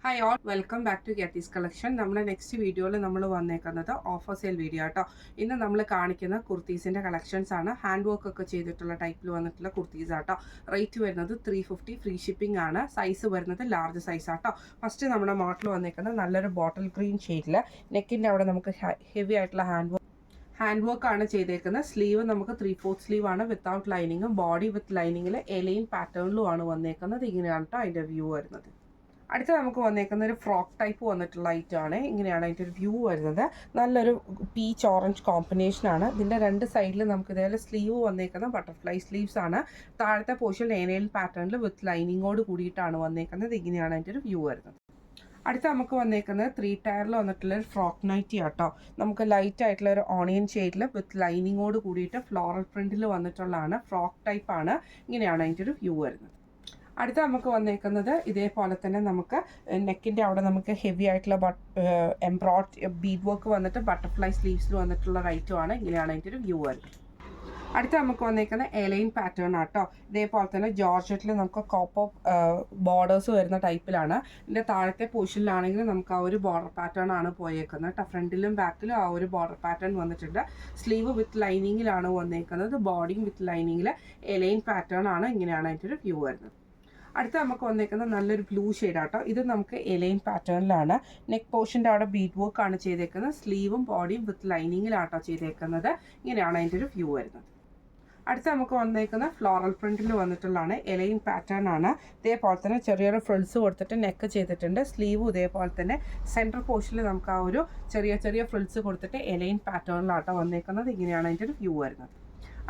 Hi all welcome back to ഗെറ്റീസ് collection. നമ്മുടെ next വീഡിയോയിൽ നമ്മൾ വന്നേക്കുന്നത് ഓഫർ സെയിൽ വീഡിയോ ആട്ടോ. ഇന്ന് നമ്മൾ കാണിക്കുന്ന കുർത്തീസിൻ്റെ കളക്ഷൻസ് ആണ്. ഹാൻഡ് വർക്ക് ഒക്കെ ചെയ്തിട്ടുള്ള ടൈപ്പിൽ വന്നിട്ടുള്ള കുർത്തീസ് ആട്ടോ. റേറ്റ് വരുന്നത് 350, ഫ്രീ ഷിപ്പിംഗ് ആണ്. സൈസ് വരുന്നത് ലാർജ് സൈസ് ആട്ടോ. ഫസ്റ്റ് നമ്മുടെ മോഡൽ വന്നേക്കുന്നത് നല്ലൊരു ബോട്ടിൽ ഗ്രീൻ ഷെയ്ഡിൽ, നെക്കിൻ്റെ അവിടെ നമുക്ക് ഹെവി ആയിട്ടുള്ള ഹാൻഡ് വർക്ക് ആണ് ചെയ്തേക്കുന്നത്. സ്ലീവ് നമുക്ക് 3/4 സ്ലീവ് ആണ് വിത്തൗട്ട് ലൈനിങ്ങും, ബോഡി വിത്ത് ലൈനിങ്ങിൽ എലൈൻ പാറ്റേണിലും ആണ് വന്നേക്കുന്നത്. ഇങ്ങനെയാണ് കേട്ടോ അതിൻ്റെ വ്യൂ വരുന്നത്. അടുത്ത നമുക്ക് വന്നേക്കുന്ന ഒരു ഫ്രോക്ക് ടൈപ്പ് വന്നിട്ടുള്ള ഐറ്റം ആണ്. ഇങ്ങനെയാണ് അതിൻ്റെ ഒരു വ്യൂ വരുന്നത്. നല്ലൊരു പീച്ച് ഓറഞ്ച് കോമ്പിനേഷൻ ആണ്. ഇതിൻ്റെ രണ്ട് സൈഡിൽ നമുക്ക് ഇതേപോലെ സ്ലീവ് വന്നേക്കുന്ന ബട്ടർഫ്ലൈ സ്ലീവ്സ് ആണ്. താഴത്തെ പോർഷൻ എനയിൽ പാറ്റേണിൽ വിത്ത് ലൈനിങ്ങോട് കൂടിയിട്ടാണ് വന്നേക്കുന്നത്. ഇങ്ങനെയാണ് അതിൻ്റെ ഒരു വ്യൂ വരുന്നത്. അടുത്ത നമുക്ക് വന്നേക്കുന്നത് 3 ടയറിൽ വന്നിട്ടുള്ള ഒരു ഫ്രോക്ക് നൈറ്റി ആട്ടോ. നമുക്ക് ലൈറ്റ് ആയിട്ടുള്ള ഒരു ഓണിയൻ ഷെയ്ഡിൽ വിത്ത് ലൈനിങ്ങോട് കൂടിയിട്ട് ഫ്ലോറൽ പ്രിന്റിൽ വന്നിട്ടുള്ളതാണ്. ഫ്രോക്ക് ടൈപ്പ് ആണ്. ഇങ്ങനെയാണ് അതിൻ്റെ ഒരു വ്യൂ വരുന്നത്. അടുത്ത നമുക്ക് വന്നേക്കുന്നത് ഇതേപോലെ തന്നെ നമുക്ക് നെക്കിൻ്റെ അവിടെ നമുക്ക് ഹെവി ആയിട്ടുള്ള എംബ്രോയ്ഡ് ബീഡ് വർക്ക് വന്നിട്ട് ബട്ടർഫ്ലൈ സ്ലീവ്സിൽ വന്നിട്ടുള്ള ഐറ്റമാണ്. ഇങ്ങനെയാണ് അതിൻ്റെ ഒരു വ്യൂ വരുന്നത്. അടുത്ത നമുക്ക് വന്നേക്കുന്ന എലൈൻ പാറ്റേൺ ആട്ടോ. ഇതേപോലെ തന്നെ ജോർജറ്റിൽ നമുക്ക് കോപ്പർ ബോർഡേഴ്സ് വരുന്ന ടൈപ്പിലാണ്. ഇതിൻ്റെ താഴത്തെ പോർഷനിലാണെങ്കിൽ നമുക്ക് ആ ഒരു ബോർഡർ പാറ്റേൺ ആണ് പോയേക്കുന്നത് കേട്ടോ. ഫ്രണ്ടിലും ബാക്കിലും ആ ഒരു ബോർഡർ പാറ്റേൺ വന്നിട്ടുണ്ട്. സ്ലീവ് വിത്ത് ലൈനിങ്ങിലാണ് വന്നേക്കുന്നത്. ബോഡിയും വിത്ത് ലൈനിങ്ങിൽ എലൈൻ പാറ്റേൺ ആണ്. ഇങ്ങനെയാണ് അതിൻ്റെ ഒരു വ്യൂ വരുന്നത്. അടുത്ത നമുക്ക് വന്നേക്കുന്നത് നല്ലൊരു ബ്ലൂ ഷെയ്ഡാട്ടോ. ഇത് നമുക്ക് എലൈൻ പാറ്റേണിലാണ്. നെക്ക് പോർഷൻ്റെ അവിടെ ബീഡ് വർക്ക് ആണ് ചെയ്തേക്കുന്നത്. സ്ലീവും ബോഡിയും വിത്ത് ലൈനിങ്ങിലാട്ടോ ചെയ്തേക്കുന്നത്. ഇങ്ങനെയാണ് അതിൻ്റെ ഒരു വ്യൂ വരുന്നത്. അടുത്ത നമുക്ക് വന്നേക്കുന്ന ഫ്ലോറൽ പ്രിന്റിൽ വന്നിട്ടുള്ളതാണ്. എലൈൻ പാറ്റേൺ ആണ്. ഇതേപോലെ തന്നെ ചെറിയൊരു ഫ്രിൽസ് കൊടുത്തിട്ട് നെക്ക് ചെയ്തിട്ടുണ്ട്. സ്ലീവും ഇതേപോലെ തന്നെ സെൻട്രൽ പോർഷനിൽ നമുക്ക് ആ ഒരു ചെറിയ ഫ്രിൽസ് കൊടുത്തിട്ട് എലൈൻ പാറ്റേണിലാട്ടോ വന്നേക്കുന്നത്. ഇങ്ങനെയാണ് അതിൻ്റെ ഒരു വ്യൂ വരുന്നത്.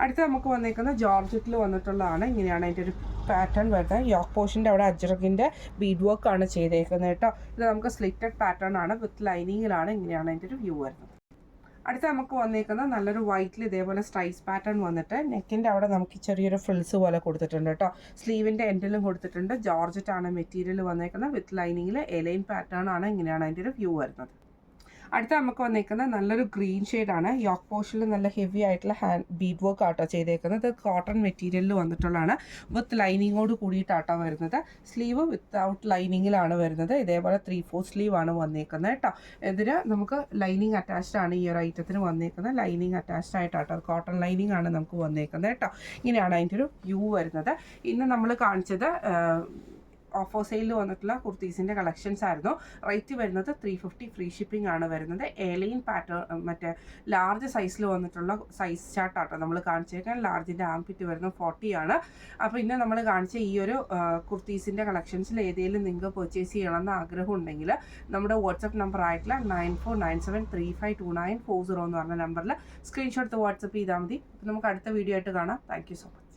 അടുത്ത നമുക്ക് വന്നേക്കുന്ന ജോർജറ്റിൽ വന്നിട്ടുള്ളതാണ്. ഇങ്ങനെയാണ് അതിൻ്റെ ഒരു പാറ്റേൺ വരുന്നത്. യോക്ക് പോർഷൻ്റെ അവിടെ അജ്രകിൻ്റെ ബീഡ് വർക്ക് ആണ് ചെയ്തേക്കുന്നത് കേട്ടോ. ഇത് നമുക്ക് സ്ലിറ്റഡ് പാറ്റേൺ ആണ്. വിത്ത് ലൈനിങ്ങിലാണ്. ഇങ്ങനെയാണ് അതിൻ്റെ ഒരു വ്യൂ വരുന്നത്. അടുത്ത നമുക്ക് വന്നേക്കുന്നത് നല്ലൊരു വൈറ്റിൽ ഇതേപോലെ സ്ട്രൈസ് പാറ്റേൺ വന്നിട്ട് നെക്കിൻ്റെ അവിടെ നമുക്ക് ചെറിയൊരു ഫ്രിൽസ് പോലെ കൊടുത്തിട്ടുണ്ട് കേട്ടോ. സ്ലീവിൻ്റെ എൻഡിലും കൊടുത്തിട്ടുണ്ട്. ജോർജറ്റ് ആണ് മെറ്റീരിയൽ വന്നേക്കുന്നത്. വിത്ത് ലൈനിങ്ങിൽ എലൈൻ പാറ്റേൺ ആണ്. ഇങ്ങനെയാണ് അതിൻ്റെ ഒരു വ്യൂ വരുന്നത്. അടുത്ത നമുക്ക് വന്നേക്കുന്നത് നല്ലൊരു ഗ്രീൻ ഷെയ്ഡാണ്. യോക്ക് പോർഷനിൽ നല്ല ഹെവി ആയിട്ടുള്ള ബീഡ് വർക്ക് ആട്ടോ ചെയ്തേക്കുന്നത്. ഇത് കോട്ടൺ മെറ്റീരിയലിൽ വന്നിട്ടുള്ളതാണ്. വിത്ത് ലൈനിങ്ങോട് കൂടിയിട്ടാട്ടോ വരുന്നത്. സ്ലീവ് വിത്തൗട്ട് ലൈനിങ്ങിലാണ് വരുന്നത്. ഇതേപോലെ 3/4 സ്ലീവ് ആണ് വന്നേക്കുന്നത് കേട്ടോ. ഇതിന് നമുക്ക് ലൈനിങ് അറ്റാച്ച്ഡ് ആണ്. ഈ ഒരു ഐറ്റത്തിന് വന്നേക്കുന്നത് ലൈനിങ് അറ്റാച്ച്ഡ് ആയിട്ടാട്ടോ. കോട്ടൺ ലൈനിങ് ആണ് നമുക്ക് വന്നേക്കുന്നത് കേട്ടോ. ഇങ്ങനെയാണ് അതിൻ്റെ ഒരു വ്യൂ വരുന്നത്. ഇന്ന് നമ്മൾ കാണിച്ചത് ഓഫർ സെയിലിൽ വന്നിട്ടുള്ള കുർത്തീസിൻ്റെ കളക്ഷൻസ് ആയിരുന്നു. റേറ്റ് വരുന്നത് 350, ഫ്രീ ഷിപ്പിംഗ് ആണ് വരുന്നത്. എലൈൻ പാറ്റേൺ മറ്റേ ലാർജ് സൈസിൽ വന്നിട്ടുള്ള സൈസ് ചാർട്ടാട്ടോ നമ്മൾ കാണിച്ചേക്കാൻ. ലാർജിൻ്റെ ആംപിറ്റ് വരുന്നത് 40 ആണ്. അപ്പോൾ ഇന്ന് നമ്മൾ കാണിച്ച ഈ ഒരു കുർത്തീസിൻ്റെ കളക്ഷൻസിൽ ഏതെങ്കിലും നിങ്ങൾക്ക് പർച്ചേസ് ചെയ്യണമെന്ന് ആഗ്രഹം ഉണ്ടെങ്കിൽ നമ്മുടെ വാട്സപ്പ് നമ്പർ ആയിട്ടുള്ള 9497352940 എന്ന് പറഞ്ഞ നമ്പറിൽ സ്ക്രീൻഷോട്ട് വാട്സപ്പ് ചെയ്താൽ മതി. അപ്പോൾ നമുക്ക് അടുത്ത വീഡിയോ ആയിട്ട് കാണാം. Thank you so much.